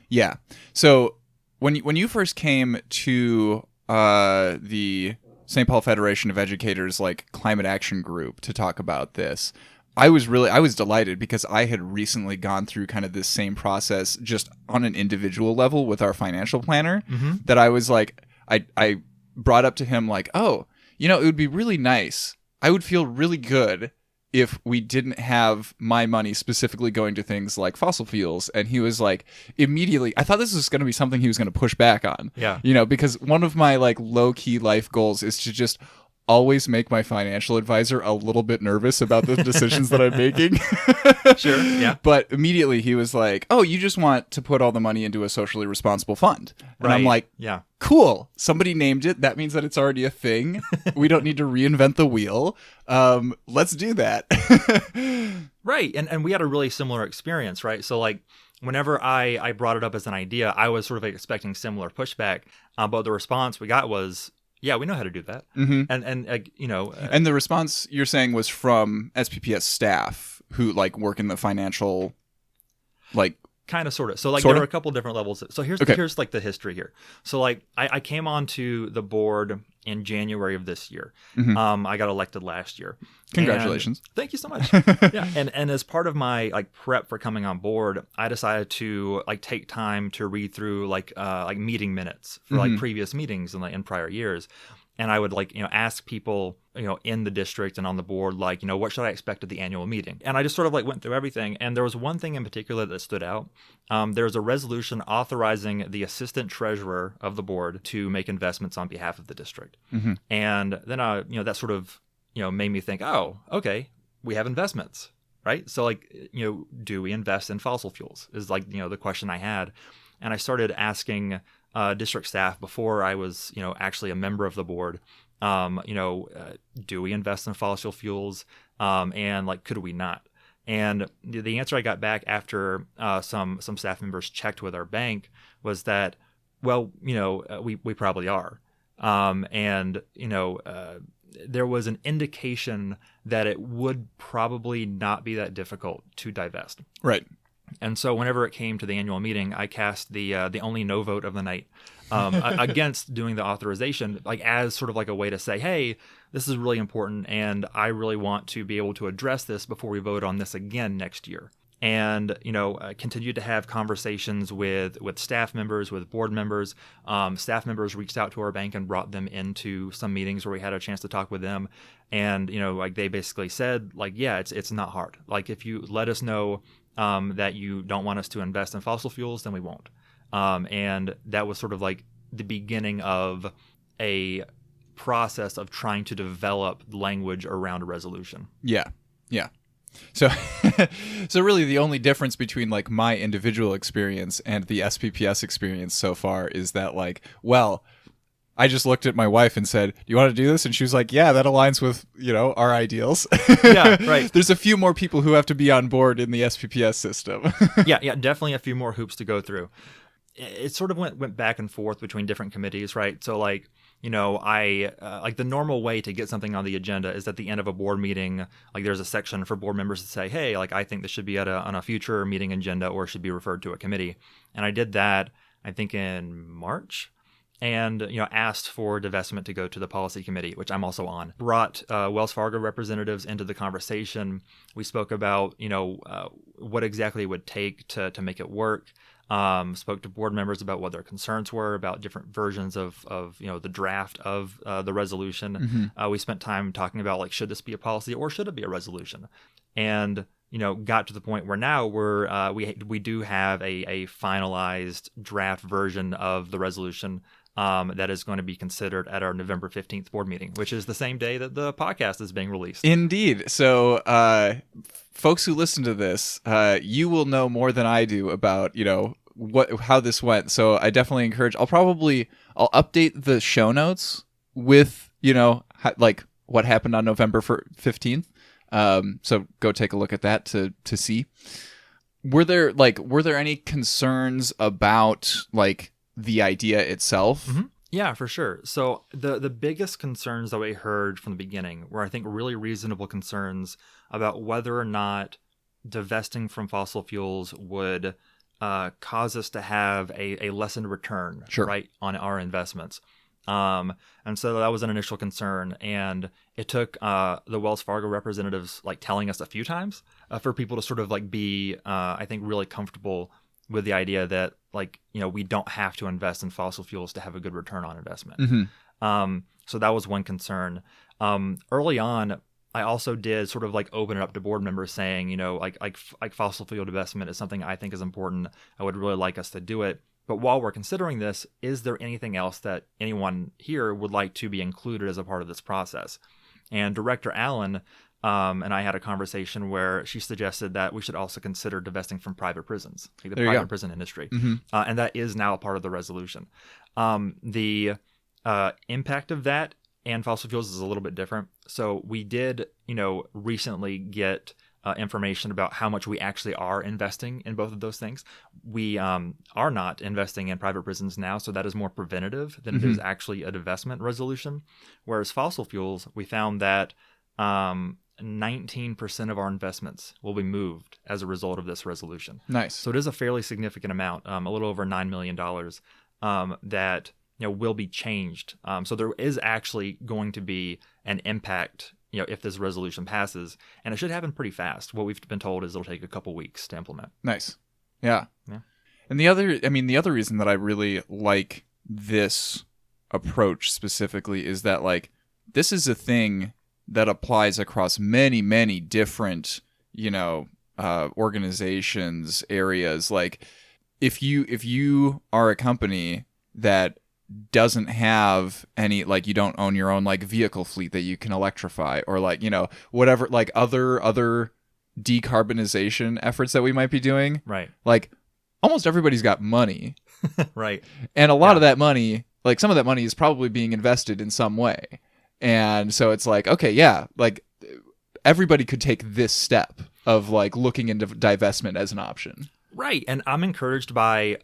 Yeah. So when you first came to the St. Paul Federation of Educators climate action group to talk about this, I was delighted because I had recently gone through kind of this same process just on an individual level with our financial planner. Mm-hmm. That I was I brought up to him it would be really nice. I would feel really good if we didn't have my money specifically going to things like fossil fuels. And he was immediately, I thought this was going to be something he was going to push back on. Yeah. Because one of my low key life goals is to just always make my financial advisor a little bit nervous about the decisions that I'm making. Sure, yeah. But immediately he was like, oh, you just want to put all the money into a socially responsible fund. And I'm like, yeah, cool. Somebody named it. That means that it's already a thing. We don't need to reinvent the wheel. Let's do that. Right. And we had a really similar experience, right? So whenever I brought it up as an idea, I was sort of expecting similar pushback. But the response we got was, yeah, we know how to do that. Mm-hmm. And the response you're saying was from SPPS staff who work in the financial, kind of, sort of. So Sorta? there are a couple different levels. So here's the history here. So I came onto the board in January of this year. Mm-hmm. I got elected last year. Congratulations. And thank you so much. Yeah. And as part of my prep for coming on board, I decided to take time to read through meeting minutes for previous meetings in prior years. And I would ask people, in the district and on the board, what should I expect at the annual meeting? And I just sort of went through everything. And there was one thing in particular that stood out. There's a resolution authorizing the assistant treasurer of the board to make investments on behalf of the district. Mm-hmm. And then, that sort of, made me think, oh, okay, we have investments, right? So do we invest in fossil fuels is the question I had. And I started asking district staff before I was, actually a member of the board, do we invest in fossil fuels? And could we not? And the answer I got back after some staff members checked with our bank was that, well, we probably are. There was an indication that it would probably not be that difficult to divest. Right. And so whenever it came to the annual meeting, I cast the only no vote of the night against doing the authorization, as sort of a way to say, hey, this is really important, and I really want to be able to address this before we vote on this again next year. And, continued to have conversations with staff members, with board members. Staff members reached out to our bank and brought them into some meetings where we had a chance to talk with them. And, they basically said, yeah, it's not hard. If you let us know that you don't want us to invest in fossil fuels, then we won't. And that was sort of the beginning of a process of trying to develop language around a resolution. Yeah. Yeah. So really the only difference between my individual experience and the SPPS experience so far is that I just looked at my wife and said, do you want to do this? And she was like, yeah, that aligns with, our ideals. Yeah, right. There's a few more people who have to be on board in the SPPS system. Yeah, definitely a few more hoops to go through. It sort of went back and forth between different committees, right? So I like the normal way to get something on the agenda is at the end of a board meeting, like there's a section for board members to say, hey, like I think this should be on a future meeting agenda or should be referred to a committee. And I did that, I think in March, and asked for divestment to go to the policy committee, which I'm also on. Brought Wells Fargo representatives into the conversation. We spoke about what exactly it would take to make it work. Spoke to board members about what their concerns were about different versions of the draft of the resolution. We spent time talking about like, should this be a policy or should it be a resolution? And got to the point where now we do have a finalized draft version of the resolution that is going to be considered at our November 15th board meeting, which is the same day that the podcast is being released. Indeed. So folks who listen to this, you will know more than I do about, how this went. So I definitely encourage, I'll update the show notes with, like what happened on November 15th. So go take a look at that to see. Were there any concerns about like the idea itself? Mm-hmm. Yeah, for sure. So the biggest concerns that we heard from the beginning were, I think, really reasonable concerns about whether or not divesting from fossil fuels would cause us to have a lessened return, sure, right, on our investments. And so that was an initial concern. And it took the Wells Fargo representatives like telling us a few times for people to sort of like be, I think, really comfortable with the idea that like, we don't have to invest in fossil fuels to have a good return on investment. Mm-hmm. So that was one concern. Early on, I also did sort of like open it up to board members saying, like fossil fuel divestment is something I think is important. I would really like us to do it. But while we're considering this, is there anything else that anyone here would like to be included as a part of this process? And Director Allen and I had a conversation where she suggested that we should also consider divesting from private prisons, like the private prison industry. Mm-hmm. And that is now a part of the resolution. The impact of that and fossil fuels is a little bit different. So we did, recently get information about how much we actually are investing in both of those things. We are not investing in private prisons now, so that is more preventative than it is actually a divestment resolution. Whereas fossil fuels, we found that 19% of our investments will be moved as a result of this resolution. Nice. So it is a fairly significant amount, a little over $9 million that will be changed. So there is actually going to be an impact if this resolution passes, and it should happen pretty fast. What we've been told is it'll take a couple weeks to implement. Nice. Yeah. And the other reason that I really like this approach specifically is that like this is a thing that applies across many, many different, organizations, areas. Like if you are a company that doesn't have any, like you don't own your own like vehicle fleet that you can electrify, or like, whatever, like other decarbonization efforts that we might be doing. Right. Like almost everybody's got money. Right. And a lot of that money, like some of that money is probably being invested in some way. And so it's like, okay, yeah, like everybody could take this step of like looking into divestment as an option. Right. And I'm encouraged by,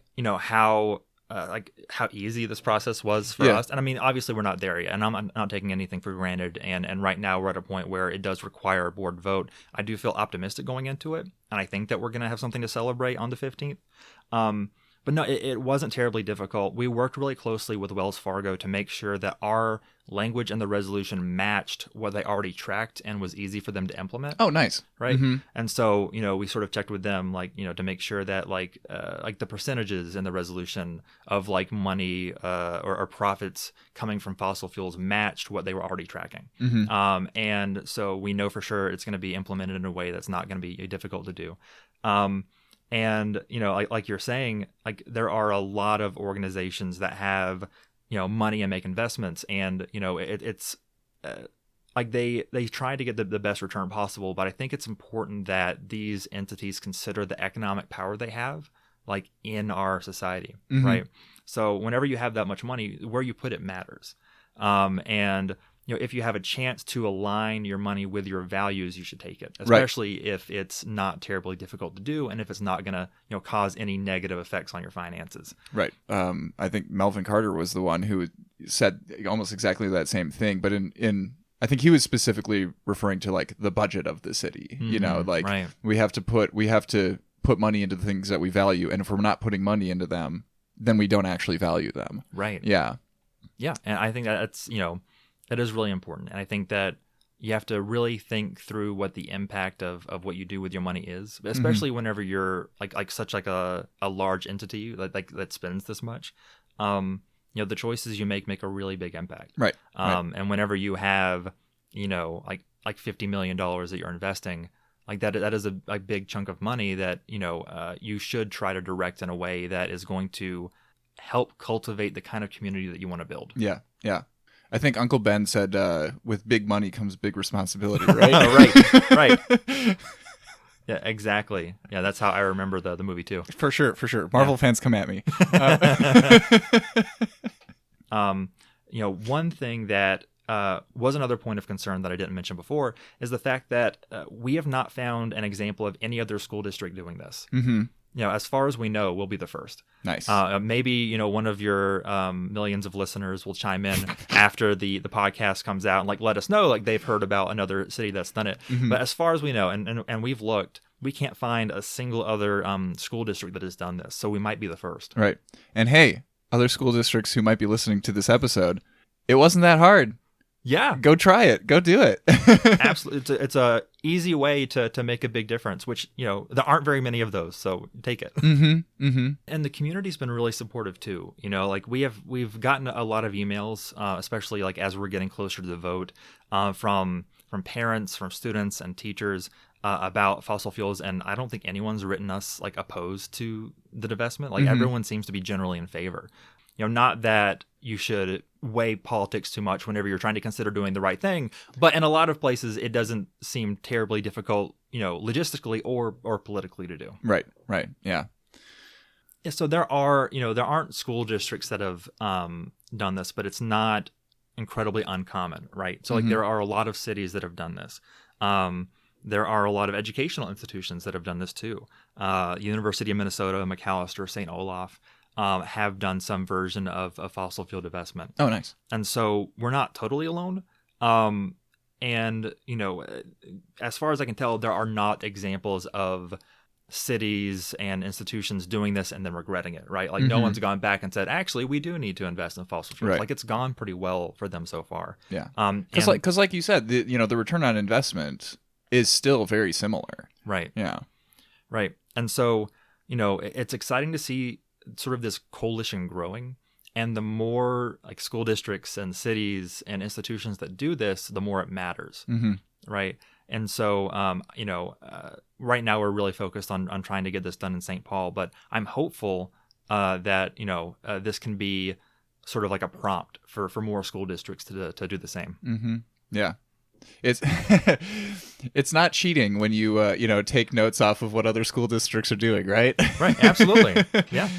how easy this process was for us. And I mean, obviously we're not there yet, and I'm not taking anything for granted. And right now we're at a point where it does require a board vote. I do feel optimistic going into it, and I think that we're going to have something to celebrate on the 15th. But no, it wasn't terribly difficult. We worked really closely with Wells Fargo to make sure that our language in the resolution matched what they already tracked and was easy for them to implement. Oh, nice. Right. Mm-hmm. And so, we sort of checked with them, like, to make sure that like the percentages in the resolution of like money or profits coming from fossil fuels matched what they were already tracking. Mm-hmm. And so we know for sure it's going to be implemented in a way that's not going to be difficult to do. And, like you're saying, like there are a lot of organizations that have, money and make investments. And, it's like they try to get the best return possible. But I think it's important that these entities consider the economic power they have, like in our society. Mm-hmm. Right. So whenever you have that much money, where you put it matters. And if you have a chance to align your money with your values, you should take it, especially if it's not terribly difficult to do and if it's not going to, cause any negative effects on your finances. Right. I think Melvin Carter was the one who said almost exactly that same thing, but in I think he was specifically referring to like the budget of the city. You know, like right. we have to put money into the things that we value, and if we're not putting money into them, then we don't actually value them. Right. Yeah. Yeah, and I think that's, it is really important. And I think that you have to really think through what the impact of what you do with your money is, especially whenever you're like such like a large entity that spends this much. The choices you make a really big impact. Right. And whenever you have, like $50 million that you're investing, like that is a big chunk of money that, you should try to direct in a way that is going to help cultivate the kind of community that you want to build. Yeah. Yeah. I think Uncle Ben said, with big money comes big responsibility, right? Right. Yeah, exactly. Yeah, that's how I remember the movie too. For sure. Marvel fans come at me. One thing that was another point of concern that I didn't mention before is the fact that we have not found an example of any other school district doing this. Mm-hmm. As far as we know, we'll be the first. Nice. Maybe, one of your millions of listeners will chime in after the podcast comes out and like let us know like they've heard about another city that's done it. Mm-hmm. But as far as we know, and we've looked, we can't find a single other school district that has done this. So we might be the first. Right. And hey, other school districts who might be listening to this episode, it wasn't that hard. Yeah. Go try it. Go do it. Absolutely. It's a easy way to make a big difference, which, there aren't very many of those. So take it. Mm-hmm. Mm-hmm. And the community's been really supportive too. Like we've gotten a lot of emails, especially like as we're getting closer to the vote, from parents, from students and teachers about fossil fuels. And I don't think anyone's written us like opposed to the divestment. Like everyone seems to be generally in favor. Not that you should weigh politics too much whenever you're trying to consider doing the right thing, but in a lot of places it doesn't seem terribly difficult, logistically or politically to do. Right. Yeah. Yeah, so there aren't school districts that have done this, but it's not incredibly uncommon, right? So like there are a lot of cities that have done this. There are a lot of educational institutions that have done this too. University of Minnesota, McAllister, St. Olaf. Have done some version of a fossil fuel divestment. Oh, nice. And so we're not totally alone. And, as far as I can tell, there are not examples of cities and institutions doing this and then regretting it, right? Like no one's gone back and said, actually, we do need to invest in fossil fuels. Right. Like it's gone pretty well for them so far. Yeah. Because like you said, the return on investment is still very similar. Right. Yeah. Right. And so, it's exciting to see sort of this coalition growing, and the more like school districts and cities and institutions that do this, the more it matters, right? And so, right now we're really focused on trying to get this done in St. Paul, but I'm hopeful that this can be sort of like a prompt for more school districts to do the same. Mm-hmm. Yeah. It's it's not cheating when you take notes off of what other school districts are doing, right? Right, absolutely. Yeah.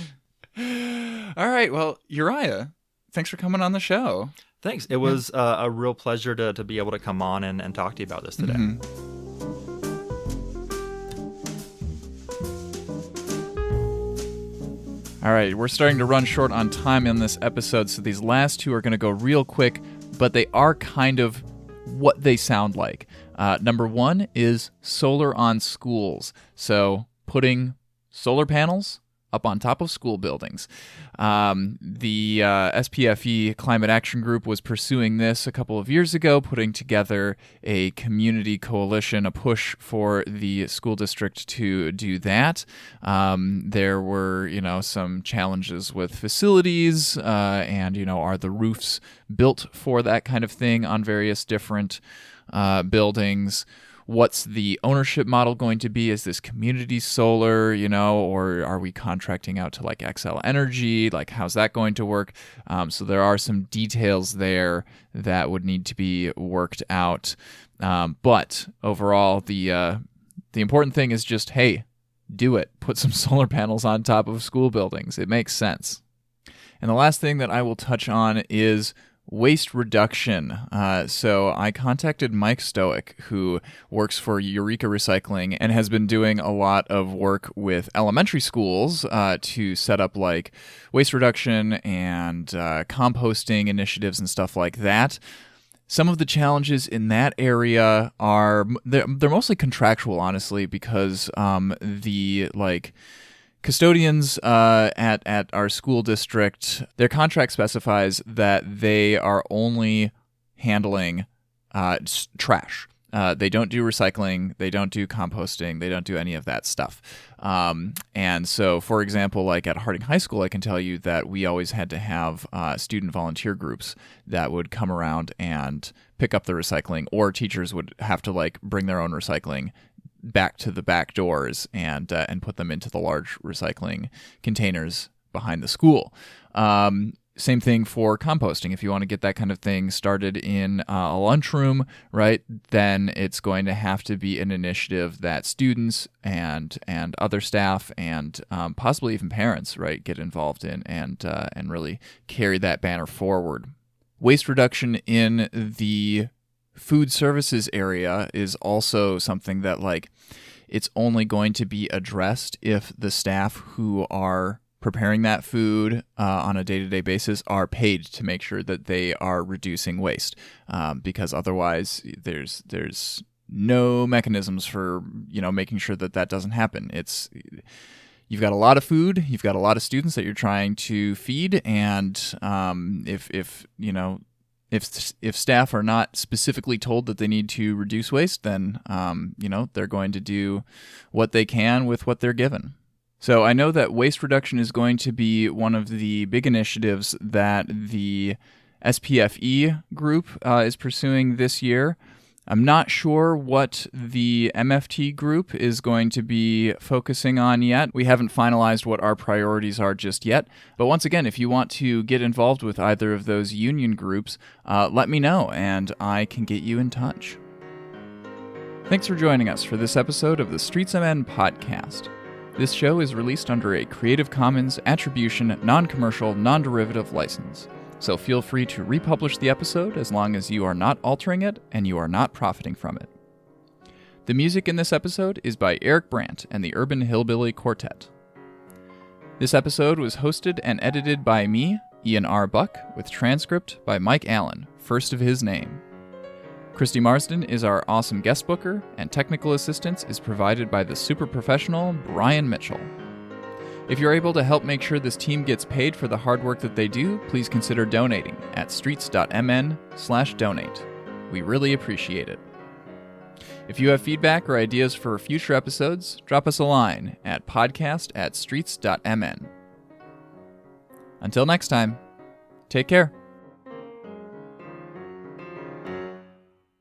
All right, well, Uriah, thanks for coming on the show. Thanks. It was a real pleasure to be able to come on and talk to you about this today. All right, we're starting to run short on time in this episode, so these last two are going to go real quick, but they are kind of what they sound like. Number one is solar on schools. So putting solar panels up on top of school buildings. The SPFE Climate Action Group was pursuing this a couple of years ago, putting together a community coalition, a push for the school district to do that. There were, some challenges with facilities and, are the roofs built for that kind of thing on various different buildings. What's the ownership model going to be? Is this community solar, or are we contracting out to like XL Energy? Like, how's that going to work? So there are some details there that would need to be worked out. But overall, the important thing is just, hey, do it. Put some solar panels on top of school buildings. It makes sense. And the last thing that I will touch on is waste reduction. So I contacted Mike Stoic, who works for Eureka Recycling and has been doing a lot of work with elementary schools to set up like waste reduction and composting initiatives and stuff like that. Some of the challenges in that area are they're mostly contractual, honestly, because the custodians at our school district, their contract specifies that they are only handling trash. They don't do recycling, they don't do composting, they don't do any of that stuff. And so, for example, like at Harding High School, I can tell you that we always had to have student volunteer groups that would come around and pick up the recycling, or teachers would have to like bring their own recycling back to the back doors and put them into the large recycling containers behind the school. Same thing for composting. If you want to get that kind of thing started in a lunchroom, right, then it's going to have to be an initiative that students and other staff and possibly even parents, right, get involved in and really carry that banner forward. Waste reduction in the food services area is also something that it's only going to be addressed if the staff who are preparing that food on a day-to-day basis are paid to make sure that they are reducing waste, because otherwise there's no mechanisms for making sure that doesn't happen. You've got a lot of food, you've got a lot of students that you're trying to feed, and if staff are not specifically told that they need to reduce waste, then they're going to do what they can with what they're given. So I know that waste reduction is going to be one of the big initiatives that the SPFE group is pursuing this year. I'm not sure what the MFT group is going to be focusing on yet. We haven't finalized what our priorities are just yet. But once again, if you want to get involved with either of those union groups, let me know and I can get you in touch. Thanks for joining us for this episode of the Streets MN podcast. This show is released under a Creative Commons Attribution, Non-Commercial, Non-Derivative license. So feel free to republish the episode as long as you are not altering it and you are not profiting from it. The music in this episode is by Eric Brandt and the Urban Hillbilly Quartet. This episode was hosted and edited by me, Ian R. Buck, with transcript by Mike Allen, first of his name. Christy Marsden is our awesome guest booker, and technical assistance is provided by the super professional Brian Mitchell. If you're able to help make sure this team gets paid for the hard work that they do, please consider donating at streets.mn/donate. We really appreciate it. If you have feedback or ideas for future episodes, drop us a line at podcast@streets.mn. Until next time, take care.